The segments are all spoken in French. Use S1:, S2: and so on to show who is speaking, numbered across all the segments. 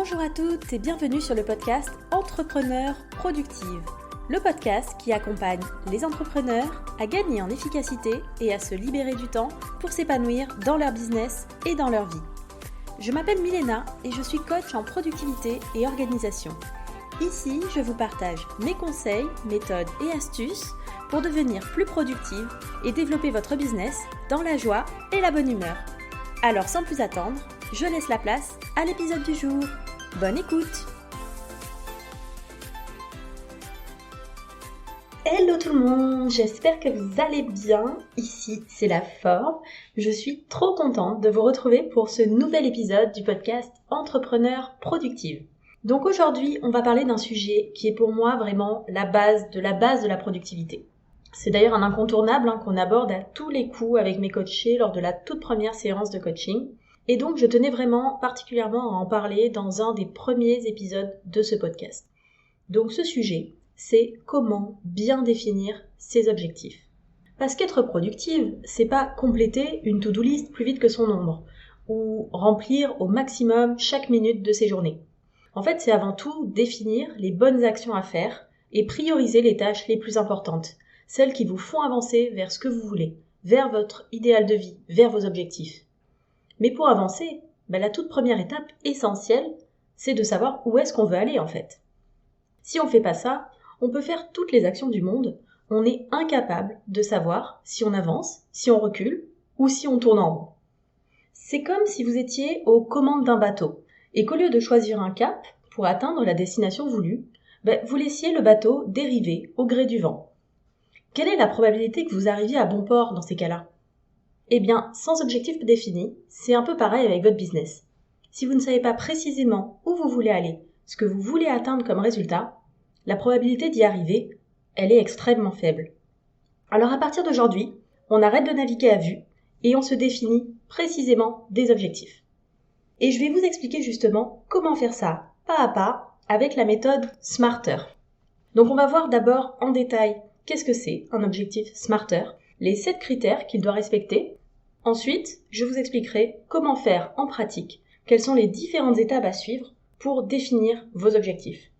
S1: Bonjour à toutes et bienvenue sur le podcast Entrepreneurs Productives, le podcast qui accompagne les entrepreneurs à gagner en efficacité et à se libérer du temps pour s'épanouir dans leur business et dans leur vie. Je m'appelle Milena et je suis coach en productivité et organisation. Ici, je vous partage mes conseils, méthodes et astuces pour devenir plus productive et développer votre business dans la joie et la bonne humeur. Alors sans plus attendre, je laisse la place à l'épisode du jour. Bonne écoute! Hello tout le monde, j'espère que vous allez bien. Ici, c'est la forme. Je suis trop contente de vous retrouver pour ce nouvel épisode du podcast Entrepreneurs Productives. Donc aujourd'hui, on va parler d'un sujet qui est pour moi vraiment la base de la productivité. C'est d'ailleurs un incontournable qu'on aborde à tous les coups avec mes coachés lors de la toute première séance de coaching. Et donc, je tenais vraiment particulièrement à en parler dans un des premiers épisodes de ce podcast. Donc, ce sujet, c'est comment bien définir ses objectifs. Parce qu'être productive, c'est pas compléter une to-do list plus vite que son ombre, ou remplir au maximum chaque minute de ses journées. En fait, c'est avant tout définir les bonnes actions à faire et prioriser les tâches les plus importantes, celles qui vous font avancer vers ce que vous voulez, vers votre idéal de vie, vers vos objectifs. Mais pour avancer, la toute première étape essentielle, c'est de savoir où est-ce qu'on veut aller en fait. Si on ne fait pas ça, on peut faire toutes les actions du monde, on est incapable de savoir si on avance, si on recule ou si on tourne en rond. C'est comme si vous étiez aux commandes d'un bateau et qu'au lieu de choisir un cap pour atteindre la destination voulue, vous laissiez le bateau dériver au gré du vent. Quelle est la probabilité que vous arriviez à bon port dans ces cas-là ? Eh bien, sans objectif défini, c'est un peu pareil avec votre business. Si vous ne savez pas précisément où vous voulez aller, ce que vous voulez atteindre comme résultat, la probabilité d'y arriver, elle est extrêmement faible. Alors à partir d'aujourd'hui, on arrête de naviguer à vue et on se définit précisément des objectifs. Et je vais vous expliquer justement comment faire ça, pas à pas, avec la méthode SMARTER. Donc on va voir d'abord en détail qu'est-ce que c'est un objectif SMARTER, les 7 critères qu'il doit respecter. Ensuite, je vous expliquerai comment faire en pratique, quelles sont les différentes étapes à suivre pour définir vos objectifs.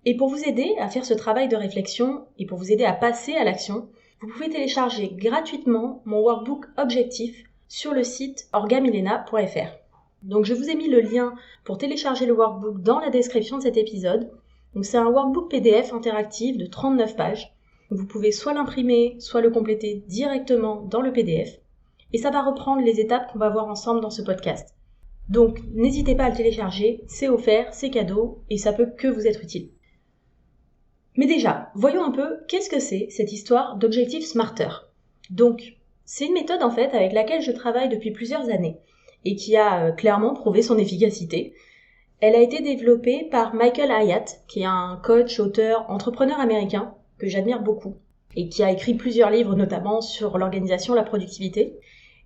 S1: Et pour vous aider à faire ce travail de réflexion et pour vous aider à passer à l'action, vous pouvez télécharger gratuitement mon workbook objectif sur le site orgamilena.fr. Donc je vous ai mis le lien pour télécharger le workbook dans la description de cet épisode. Donc c'est un workbook PDF interactif de 39 pages. Vous pouvez soit l'imprimer, soit le compléter directement dans le PDF. Et ça va reprendre les étapes qu'on va voir ensemble dans ce podcast. Donc n'hésitez pas à le télécharger, c'est offert, c'est cadeau et ça peut que vous être utile. Mais déjà, voyons un peu qu'est-ce que c'est cette histoire d'objectif SMARTER. Donc, c'est une méthode en fait avec laquelle je travaille depuis plusieurs années et qui a clairement prouvé son efficacité. Elle a été développée par Michael Hyatt, qui est un coach, auteur, entrepreneur américain que j'admire beaucoup et qui a écrit plusieurs livres notamment sur l'organisation, la productivité.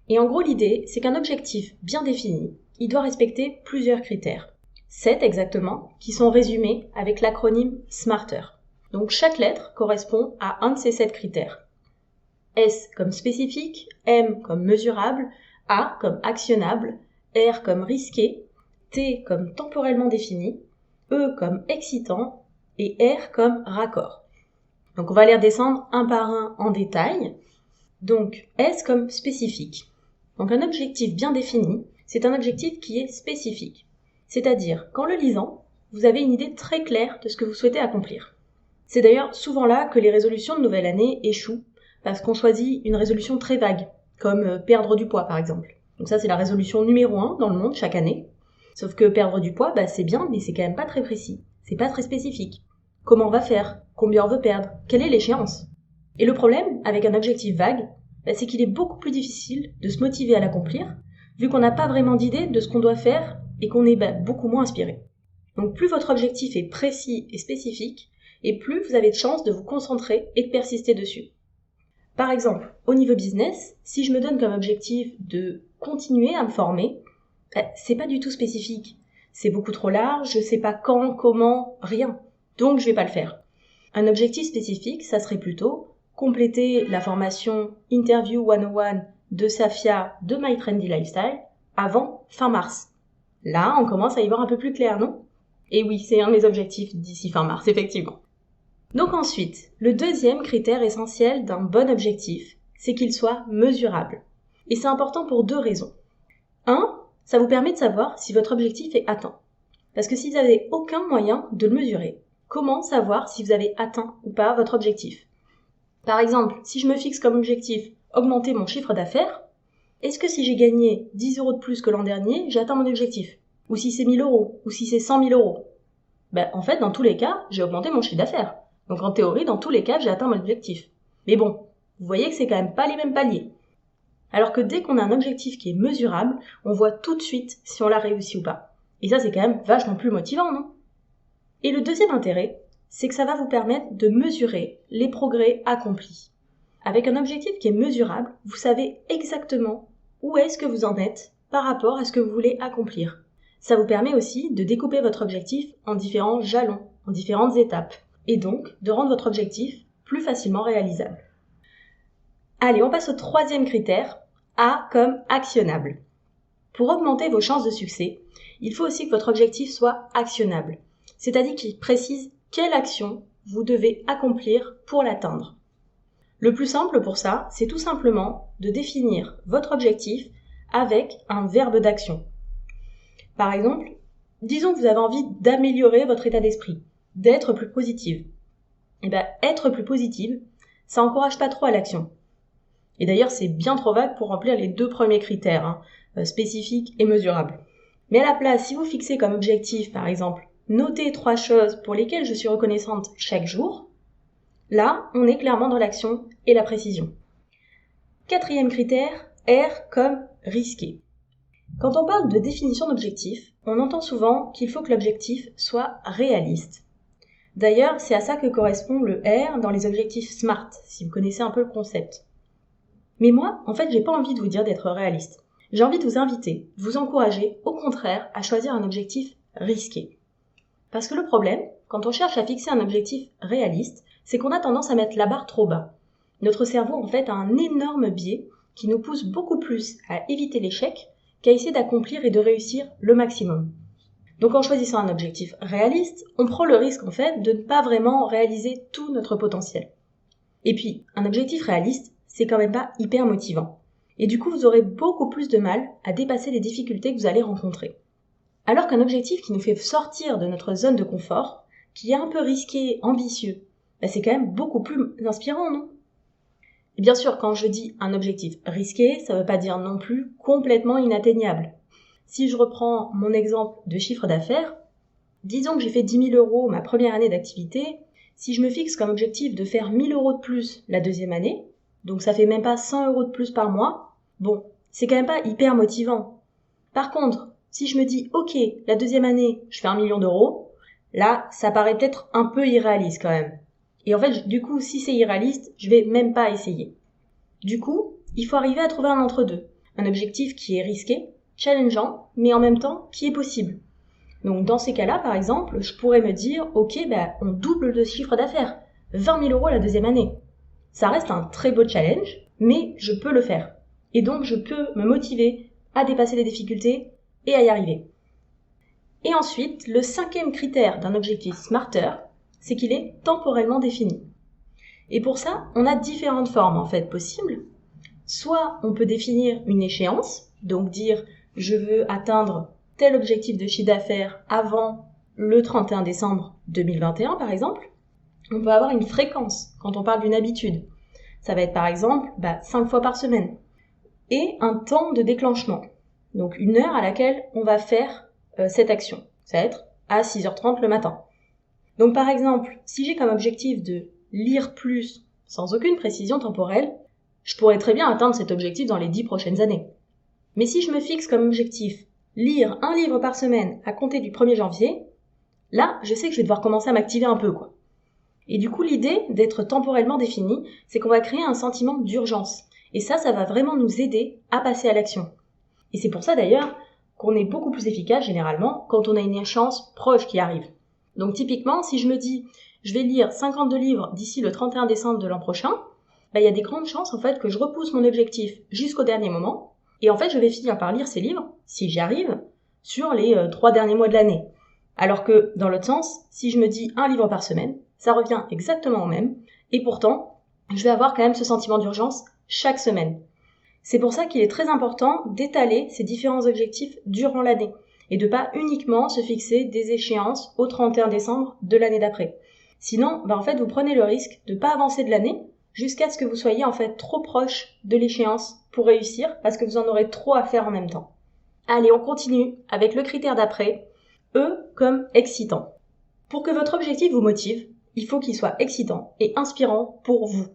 S1: Et en gros, l'idée, c'est qu'un objectif bien défini, il doit respecter plusieurs critères. 7 exactement, qui sont résumés avec l'acronyme SMARTER. Donc chaque lettre correspond à un de ces 7 critères. S comme spécifique, M comme mesurable, A comme actionnable, R comme risqué, T comme temporellement défini, E comme excitant et R comme raccord. Donc on va les redescendre un par un en détail. Donc S comme spécifique. Donc un objectif bien défini, c'est un objectif qui est spécifique. C'est-à-dire qu'en le lisant, vous avez une idée très claire de ce que vous souhaitez accomplir. C'est d'ailleurs souvent là que les résolutions de nouvelle année échouent, parce qu'on choisit une résolution très vague, comme perdre du poids par exemple. Donc ça c'est la résolution numéro 1 dans le monde chaque année. Sauf que perdre du poids, c'est bien, mais c'est quand même pas très précis. C'est pas très spécifique. Comment on va faire ? Combien on veut perdre ? Quelle est l'échéance ? Et le problème avec un objectif vague, c'est qu'il est beaucoup plus difficile de se motiver à l'accomplir, vu qu'on n'a pas vraiment d'idée de ce qu'on doit faire et qu'on est beaucoup moins inspiré. Donc plus votre objectif est précis et spécifique, et plus vous avez de chances de vous concentrer et de persister dessus. Par exemple, au niveau business, si je me donne comme objectif de continuer à me former, c'est pas du tout spécifique. C'est beaucoup trop large, je sais pas quand, comment, rien. Donc je vais pas le faire. Un objectif spécifique, ça serait plutôt compléter la formation Interview 101 de Safia de My Trendy Lifestyle avant fin mars. Là, on commence à y voir un peu plus clair, non ? Et oui, c'est un de mes objectifs d'ici fin mars, effectivement. Donc ensuite, le deuxième critère essentiel d'un bon objectif, c'est qu'il soit mesurable. Et c'est important pour 2 raisons. 1, ça vous permet de savoir si votre objectif est atteint. Parce que si vous n'avez aucun moyen de le mesurer, comment savoir si vous avez atteint ou pas votre objectif? Par exemple, si je me fixe comme objectif augmenter mon chiffre d'affaires, est-ce que si j'ai gagné 10 € de plus que l'an dernier, j'ai atteint mon objectif? Ou si c'est 1000 €? Ou si c'est 100 000 €? En fait, dans tous les cas, j'ai augmenté mon chiffre d'affaires. Donc en théorie, dans tous les cas, j'ai atteint mon objectif. Mais bon, vous voyez que c'est quand même pas les mêmes paliers. Alors que dès qu'on a un objectif qui est mesurable, on voit tout de suite si on l'a réussi ou pas. Et ça, c'est quand même vachement plus motivant, non? Et le deuxième intérêt, c'est que ça va vous permettre de mesurer les progrès accomplis. Avec un objectif qui est mesurable, vous savez exactement où est-ce que vous en êtes par rapport à ce que vous voulez accomplir. Ça vous permet aussi de découper votre objectif en différents jalons, en différentes étapes, et donc de rendre votre objectif plus facilement réalisable. Allez, on passe au 3e critère, A comme actionnable. Pour augmenter vos chances de succès, il faut aussi que votre objectif soit actionnable, c'est-à-dire qu'il précise quelle action vous devez accomplir pour l'atteindre. Le plus simple pour ça, c'est tout simplement de définir votre objectif avec un verbe d'action. Par exemple, disons que vous avez envie d'améliorer votre état d'esprit, d'être plus positive. Être plus positive, ça encourage pas trop à l'action. Et d'ailleurs, c'est bien trop vague pour remplir les 2 premiers critères, spécifiques et mesurables. Mais à la place, si vous fixez comme objectif, par exemple, noter 3 choses pour lesquelles je suis reconnaissante chaque jour, là, on est clairement dans l'action et la précision. 4e critère, R comme risqué. Quand on parle de définition d'objectif, on entend souvent qu'il faut que l'objectif soit réaliste. D'ailleurs, c'est à ça que correspond le R dans les objectifs SMART, si vous connaissez un peu le concept. Mais moi, en fait, j'ai pas envie de vous dire d'être réaliste. J'ai envie de vous inviter, de vous encourager, au contraire, à choisir un objectif risqué. Parce que le problème, quand on cherche à fixer un objectif réaliste, c'est qu'on a tendance à mettre la barre trop bas. Notre cerveau, en fait, a un énorme biais qui nous pousse beaucoup plus à éviter l'échec qu'à essayer d'accomplir et de réussir le maximum. Donc en choisissant un objectif réaliste, on prend le risque, en fait, de ne pas vraiment réaliser tout notre potentiel. Et puis, un objectif réaliste, c'est quand même pas hyper motivant. Et du coup, vous aurez beaucoup plus de mal à dépasser les difficultés que vous allez rencontrer. Alors qu'un objectif qui nous fait sortir de notre zone de confort, qui est un peu risqué, ambitieux, c'est quand même beaucoup plus inspirant, non? Et bien sûr, quand je dis un objectif risqué, ça veut pas dire non plus complètement inatteignable. Si je reprends mon exemple de chiffre d'affaires, disons que j'ai fait 10 000 € ma première année d'activité, si je me fixe comme objectif de faire 1 000 € de plus la 2e année, donc ça fait même pas 100 € de plus par mois, bon, c'est quand même pas hyper motivant. Par contre, si je me dis, ok, la 2e année, je fais 1 million d'euros, là, ça paraît peut-être un peu irréaliste quand même. Et en fait, du coup, si c'est irréaliste, je vais même pas essayer. Du coup, il faut arriver à trouver un entre-deux. Un objectif qui est risqué, challengeant, mais en même temps, qui est possible. Donc dans ces cas-là, par exemple, je pourrais me dire, ok, on double le chiffre d'affaires. 20 000 € la 2e année. Ça reste un très beau challenge, mais je peux le faire. Et donc, je peux me motiver à dépasser les difficultés et à y arriver. Et ensuite, le 5e critère d'un objectif smarter, c'est qu'il est temporellement défini. Et pour ça, on a différentes formes en fait possibles. Soit on peut définir une échéance, donc dire je veux atteindre tel objectif de chiffre d'affaires avant le 31 décembre 2021 par exemple. On peut avoir une fréquence quand on parle d'une habitude. Ça va être par exemple 5 fois par semaine. Et un temps de déclenchement. Donc une heure à laquelle on va faire cette action. Ça va être à 6h30 le matin. Donc par exemple, si j'ai comme objectif de lire plus sans aucune précision temporelle, je pourrais très bien atteindre cet objectif dans les 10 prochaines années. Mais si je me fixe comme objectif lire 1 livre par semaine à compter du 1er janvier, là, je sais que je vais devoir commencer à m'activer un peu, quoi. Et du coup, l'idée d'être temporellement définie, c'est qu'on va créer un sentiment d'urgence. Et ça va vraiment nous aider à passer à l'action. Et c'est pour ça d'ailleurs qu'on est beaucoup plus efficace généralement quand on a une échéance proche qui arrive. Donc typiquement, si je me dis je vais lire 52 livres d'ici le 31 décembre de l'an prochain, il y a des grandes chances en fait que je repousse mon objectif jusqu'au dernier moment. Et en fait, je vais finir par lire ces livres, si j'y arrive, sur les 3 derniers mois de l'année. Alors que, dans l'autre sens, si je me dis 1 livre par semaine, ça revient exactement au même, et pourtant, je vais avoir quand même ce sentiment d'urgence chaque semaine. C'est pour ça qu'il est très important d'étaler ces différents objectifs durant l'année, et de pas uniquement se fixer des échéances au 31 décembre de l'année d'après. Sinon, en fait, vous prenez le risque de pas avancer de l'année jusqu'à ce que vous soyez en fait trop proche de l'échéance pour réussir, parce que vous en aurez trop à faire en même temps. Allez, on continue avec le critère d'après, E comme excitant. Pour que votre objectif vous motive, il faut qu'il soit excitant et inspirant pour vous.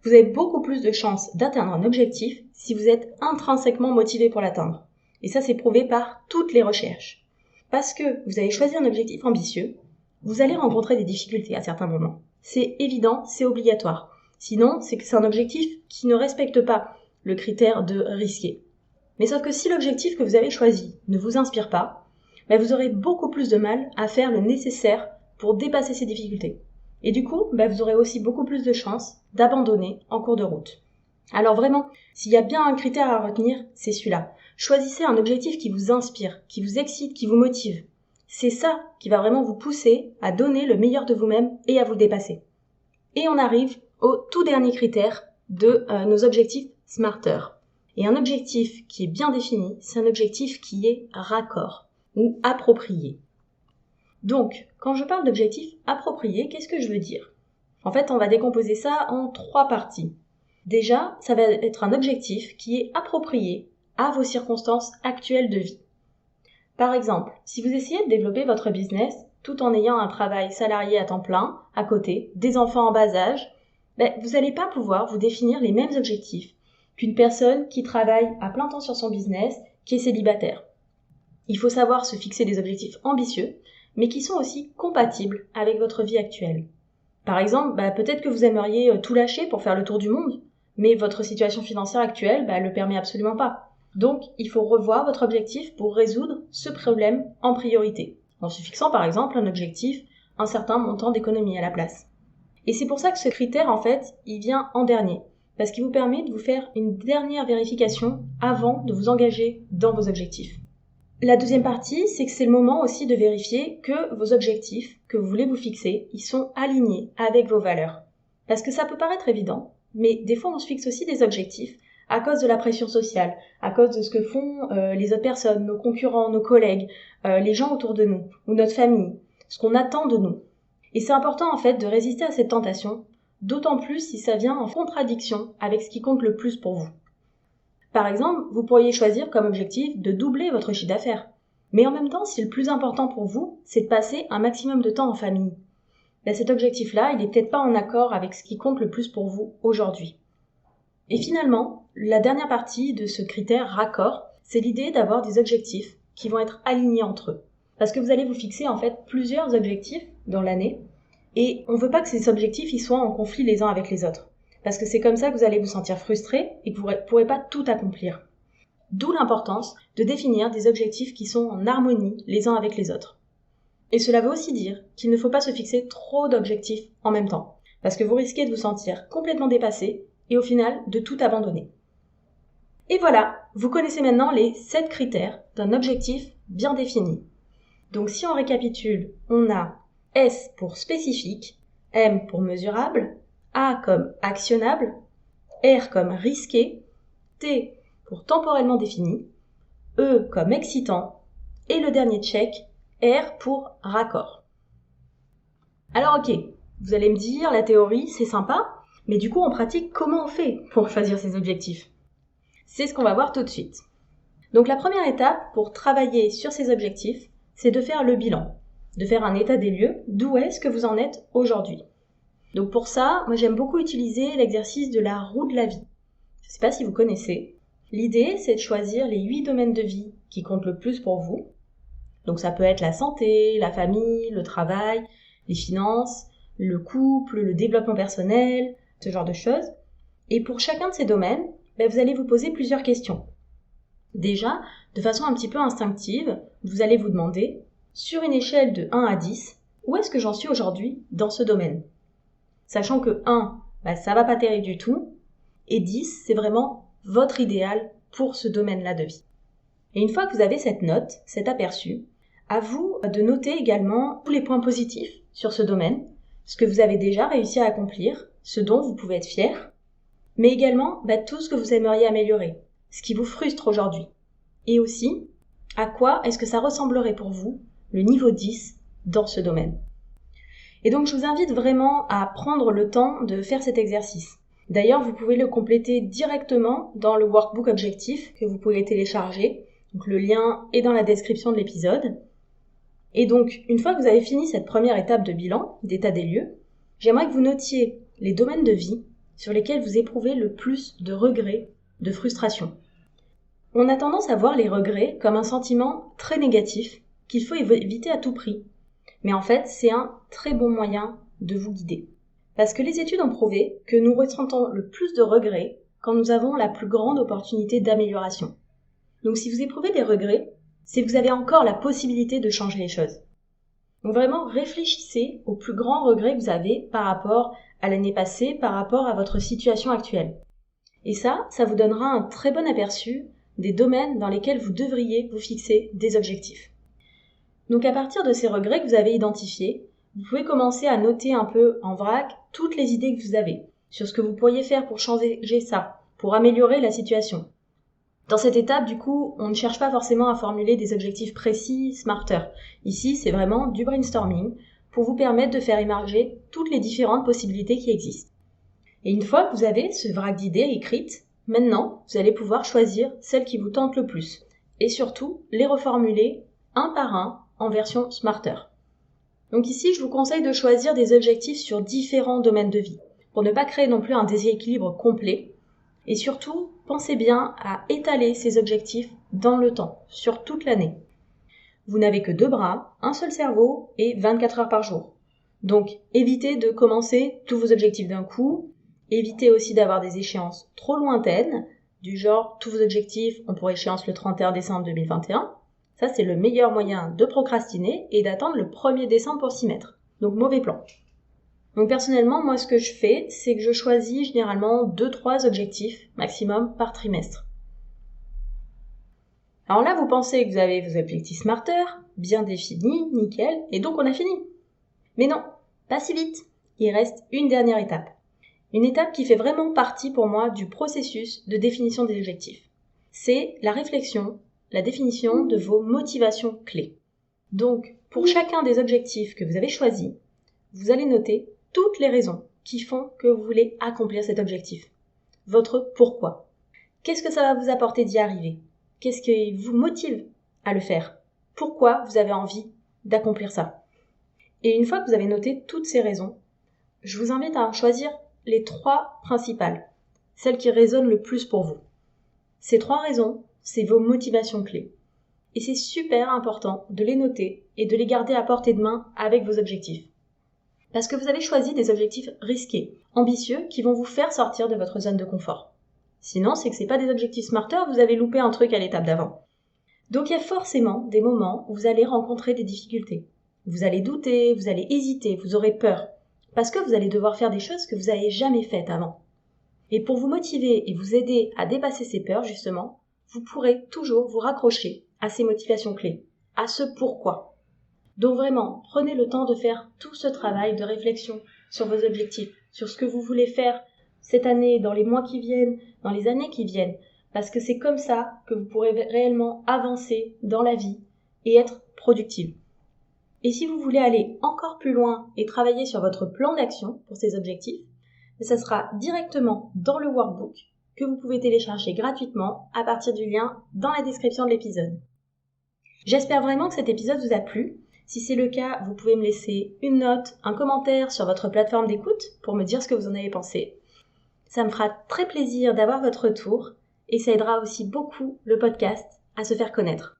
S1: Vous avez beaucoup plus de chances d'atteindre un objectif si vous êtes intrinsèquement motivé pour l'atteindre. Et ça, c'est prouvé par toutes les recherches. Parce que vous avez choisi un objectif ambitieux, vous allez rencontrer des difficultés à certains moments. C'est évident, c'est obligatoire. Sinon, c'est que c'est un objectif qui ne respecte pas le critère de risqué. Mais sauf que si l'objectif que vous avez choisi ne vous inspire pas, vous aurez beaucoup plus de mal à faire le nécessaire pour dépasser ces difficultés. Et du coup, vous aurez aussi beaucoup plus de chances d'abandonner en cours de route. Alors vraiment, s'il y a bien un critère à retenir, c'est celui-là. Choisissez un objectif qui vous inspire, qui vous excite, qui vous motive. C'est ça qui va vraiment vous pousser à donner le meilleur de vous-même et à vous dépasser. Et on arrive au tout dernier critère de nos objectifs smarter. Et un objectif qui est bien défini, c'est un objectif qui est raccord ou approprié. Donc, quand je parle d'objectif approprié, qu'est-ce que je veux dire ? En fait, on va décomposer ça en 3 parties. Déjà, ça va être un objectif qui est approprié à vos circonstances actuelles de vie. Par exemple, si vous essayez de développer votre business tout en ayant un travail salarié à temps plein, à côté, des enfants en bas âge, vous n'allez pas pouvoir vous définir les mêmes objectifs qu'une personne qui travaille à plein temps sur son business, qui est célibataire. Il faut savoir se fixer des objectifs ambitieux, mais qui sont aussi compatibles avec votre vie actuelle. Par exemple, peut-être que vous aimeriez tout lâcher pour faire le tour du monde, mais votre situation financière actuelle le permet absolument pas. Donc, il faut revoir votre objectif pour résoudre ce problème en priorité, en se fixant par exemple un objectif, un certain montant d'économie à la place. Et c'est pour ça que ce critère, en fait, il vient en dernier, parce qu'il vous permet de vous faire une dernière vérification avant de vous engager dans vos objectifs. La deuxième partie, c'est que c'est le moment aussi de vérifier que vos objectifs que vous voulez vous fixer, ils sont alignés avec vos valeurs. Parce que ça peut paraître évident, mais des fois on se fixe aussi des objectifs à cause de la pression sociale, à cause de ce que font les autres personnes, nos concurrents, nos collègues, les gens autour de nous, ou notre famille, ce qu'on attend de nous. Et c'est important en fait de résister à cette tentation, d'autant plus si ça vient en contradiction avec ce qui compte le plus pour vous. Par exemple, vous pourriez choisir comme objectif de doubler votre chiffre d'affaires. Mais en même temps, si le plus important pour vous, c'est de passer un maximum de temps en famille, cet objectif-là, il n'est peut-être pas en accord avec ce qui compte le plus pour vous aujourd'hui. Et finalement, la dernière partie de ce critère raccord, c'est l'idée d'avoir des objectifs qui vont être alignés entre eux. Parce que vous allez vous fixer en fait plusieurs objectifs dans l'année, et on ne veut pas que ces objectifs ils soient en conflit les uns avec les autres. Parce que c'est comme ça que vous allez vous sentir frustré et que vous ne pourrez pas tout accomplir. D'où l'importance de définir des objectifs qui sont en harmonie les uns avec les autres. Et cela veut aussi dire qu'il ne faut pas se fixer trop d'objectifs en même temps, parce que vous risquez de vous sentir complètement dépassé et au final de tout abandonner. Et voilà, vous connaissez maintenant les 7 critères d'un objectif bien défini. Donc si on récapitule, on a S pour spécifique, M pour mesurable, A comme actionnable, R comme risqué, T pour temporellement défini, E comme excitant, et le dernier check, R pour raccord. Alors ok, vous allez me dire, la théorie c'est sympa, mais du coup en pratique, comment on fait pour choisir ses objectifs ? C'est ce qu'on va voir tout de suite. Donc la première étape pour travailler sur ces objectifs, c'est de faire le bilan, de faire un état des lieux, d'où est-ce que vous en êtes aujourd'hui. Donc pour ça, moi j'aime beaucoup utiliser l'exercice de la roue de la vie. Je ne sais pas si vous connaissez. L'idée, c'est de choisir les 8 domaines de vie qui comptent le plus pour vous. Donc ça peut être la santé, la famille, le travail, les finances, le couple, le développement personnel, ce genre de choses. Et pour chacun de ces domaines, vous allez vous poser plusieurs questions. Déjà, de façon un petit peu instinctive, vous allez vous demander, sur une échelle de 1 à 10, où est-ce que j'en suis aujourd'hui dans ce domaine ? Sachant que 1, ça va pas terrible du tout, et 10, c'est vraiment votre idéal pour ce domaine-là de vie. Et une fois que vous avez cette note, cet aperçu, À vous de noter également tous les points positifs sur ce domaine, ce que vous avez déjà réussi à accomplir, ce dont vous pouvez être fier, mais également tout ce que vous aimeriez améliorer, ce qui vous frustre aujourd'hui. Et aussi, à quoi est-ce que ça ressemblerait pour vous, le niveau 10, dans ce domaine. Et donc je vous invite vraiment à prendre le temps de faire cet exercice. D'ailleurs, vous pouvez le compléter directement dans le workbook objectif que vous pouvez télécharger. Donc le lien est dans la description de l'épisode. Et donc, une fois que vous avez fini cette première étape de bilan, d'état des lieux, j'aimerais que vous notiez les domaines de vie sur lesquels vous éprouvez le plus de regrets, de frustration. On a tendance à voir les regrets comme un sentiment très négatif qu'il faut éviter à tout prix. Mais en fait, c'est un très bon moyen de vous guider. Parce que les études ont prouvé que nous ressentons le plus de regrets quand nous avons la plus grande opportunité d'amélioration. Donc si vous éprouvez des regrets, c'est que vous avez encore la possibilité de changer les choses. Donc vraiment, réfléchissez aux plus grands regrets que vous avez par rapport à l'année passée, par rapport à votre situation actuelle. Et ça vous donnera un très bon aperçu des domaines dans lesquels vous devriez vous fixer des objectifs. Donc à partir de ces regrets que vous avez identifiés, vous pouvez commencer à noter un peu en vrac toutes les idées que vous avez sur ce que vous pourriez faire pour changer ça, pour améliorer la situation. Dans cette étape, du coup, on ne cherche pas forcément à formuler des objectifs précis, smarter. Ici, c'est vraiment du brainstorming pour vous permettre de faire émerger toutes les différentes possibilités qui existent. Et une fois que vous avez ce vrac d'idées écrites, maintenant, vous allez pouvoir choisir celles qui vous tentent le plus. Et surtout, les reformuler un par un en version smarter. Donc ici, je vous conseille de choisir des objectifs sur différents domaines de vie, pour ne pas créer non plus un déséquilibre complet. Et surtout, pensez bien à étaler ces objectifs dans le temps, sur toute l'année. Vous n'avez que 2 bras, un seul cerveau et 24 heures par jour. Donc, évitez de commencer tous vos objectifs d'un coup. Évitez aussi d'avoir des échéances trop lointaines, du genre tous vos objectifs ont pour échéance le 31 décembre 2021. Ça, c'est le meilleur moyen de procrastiner et d'attendre le 1er décembre pour s'y mettre. Donc, mauvais plan. Donc personnellement, moi ce que je fais, c'est que je choisis généralement 2-3 objectifs maximum par trimestre. Alors là, vous pensez que vous avez vos objectifs smarter, bien définis, nickel, et donc on a fini. Mais non, pas si vite. Il reste une dernière étape. Une étape qui fait vraiment partie pour moi du processus de définition des objectifs. C'est la réflexion, la définition de vos motivations clés. Donc, pour chacun des objectifs que vous avez choisis, vous allez noter toutes les raisons qui font que vous voulez accomplir cet objectif. Votre pourquoi. Qu'est-ce que ça va vous apporter d'y arriver? Qu'est-ce qui vous motive à le faire? Pourquoi vous avez envie d'accomplir ça? Et une fois que vous avez noté toutes ces raisons, je vous invite à en choisir les 3 principales, celles qui résonnent le plus pour vous. Ces 3 raisons, c'est vos motivations clés. Et c'est super important de les noter et de les garder à portée de main avec vos objectifs. Parce que vous avez choisi des objectifs risqués, ambitieux, qui vont vous faire sortir de votre zone de confort. Sinon, c'est que c'est pas des objectifs smarter, vous avez loupé un truc à l'étape d'avant. Donc il y a forcément des moments où vous allez rencontrer des difficultés. Vous allez douter, vous allez hésiter, vous aurez peur. Parce que vous allez devoir faire des choses que vous n'avez jamais faites avant. Et pour vous motiver et vous aider à dépasser ces peurs, justement, vous pourrez toujours vous raccrocher à ces motivations clés, à ce pourquoi. Donc vraiment, prenez le temps de faire tout ce travail de réflexion sur vos objectifs, sur ce que vous voulez faire cette année, dans les mois qui viennent, dans les années qui viennent, parce que c'est comme ça que vous pourrez réellement avancer dans la vie et être productive. Et si vous voulez aller encore plus loin et travailler sur votre plan d'action pour ces objectifs, ça sera directement dans le workbook que vous pouvez télécharger gratuitement à partir du lien dans la description de l'épisode. J'espère vraiment que cet épisode vous a plu. Si c'est le cas, vous pouvez me laisser une note, un commentaire sur votre plateforme d'écoute pour me dire ce que vous en avez pensé. Ça me fera très plaisir d'avoir votre retour et ça aidera aussi beaucoup le podcast à se faire connaître.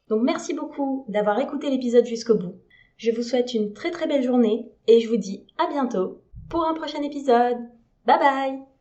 S1: Donc merci beaucoup d'avoir écouté l'épisode jusqu'au bout. Je vous souhaite une très très belle journée et je vous dis à bientôt pour un prochain épisode. Bye bye!